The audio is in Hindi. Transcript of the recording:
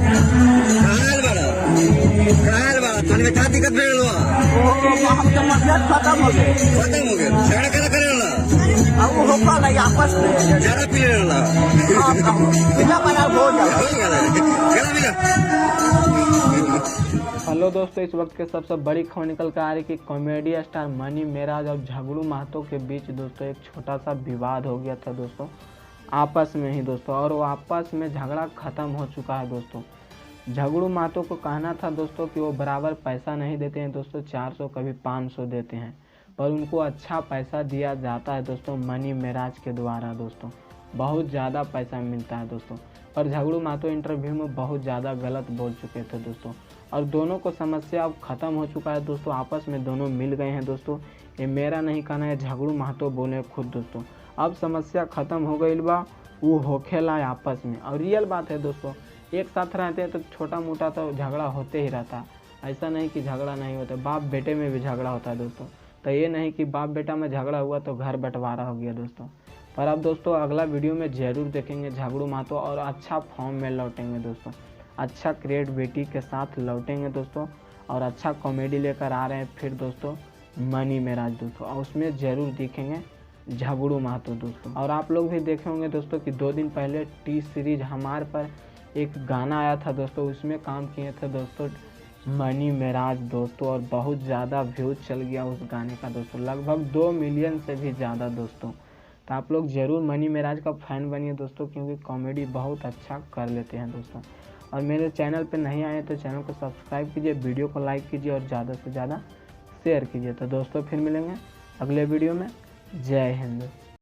कहाँ बड़ा तन में क्या दिक्कत भेल हम तो मतलब खत्म हो गए। झगड़ा करा करे अब वो होकर लगे आपस में ज्यादा पी ले बिना बना हो हेलो दोस्तों, इस वक्त के सबसे बड़ी खबर निकल कर आ रही कि कॉमेडी स्टार मनी मेराज और झगड़ू महतो के बीच दोस्तों एक छोटा सा विवाद हो गया था दोस्तों, आपस में ही दोस्तों। और वो आपस में झगड़ा ख़त्म हो चुका है दोस्तों। झगड़ू महतो को कहना था दोस्तों कि वो बराबर पैसा नहीं देते हैं दोस्तों, 400 कभी 500 देते हैं, पर उनको अच्छा पैसा दिया जाता है दोस्तों मनी मेराज के द्वारा दोस्तों, बहुत ज़्यादा पैसा मिलता है दोस्तों। पर झगड़ू महतो इंटरव्यू में बहुत ज़्यादा गलत बोल चुके थे दोस्तों, और दोनों को समस्या अब ख़त्म हो चुका है दोस्तों, आपस में दोनों मिल गए हैं दोस्तों। ये मेरा नहीं कहना है, झगड़ू महतो बोले खुद दोस्तों। अब समस्या ख़त्म हो गई बा, वो होखेला आपस में। और रियल बात है दोस्तों, एक साथ रहते हैं तो छोटा मोटा तो झगड़ा होते ही रहता है, ऐसा नहीं कि झगड़ा नहीं होता। बाप बेटे में भी झगड़ा होता है दोस्तों, तो ये नहीं कि बाप बेटा में झगड़ा हुआ तो घर बंटवारा हो गया दोस्तों। पर अब दोस्तों अगला वीडियो में ज़रूर देखेंगे झगड़ू महतो और अच्छा फॉर्म में लौटेंगे दोस्तों, अच्छा क्रिएटिविटी के साथ लौटेंगे दोस्तों, और अच्छा कॉमेडी लेकर आ रहे हैं फिर दोस्तों मनी मेराज दोस्तों, और उसमें ज़रूर दिखेंगे झगड़ू महतो दोस्तों। और आप लोग भी देखे होंगे दोस्तों कि 2 दिन पहले टी सीरीज हमार पर एक गाना आया था दोस्तों, उसमें काम किए थे दोस्तों मनी मेराज दोस्तों, और बहुत ज़्यादा व्यूज चल गया उस गाने का दोस्तों, लगभग 2 मिलियन से भी ज़्यादा दोस्तों। तो आप लोग ज़रूर मनी मेराज का फ़ैन बनिए दोस्तों, क्योंकि कॉमेडी बहुत अच्छा कर लेते हैं दोस्तों। और मेरे चैनल पर नहीं आए तो चैनल को सब्सक्राइब कीजिए, वीडियो को लाइक कीजिए और ज़्यादा से ज़्यादा शेयर कीजिए। तो दोस्तों फिर मिलेंगे अगले वीडियो में। जय हिंद।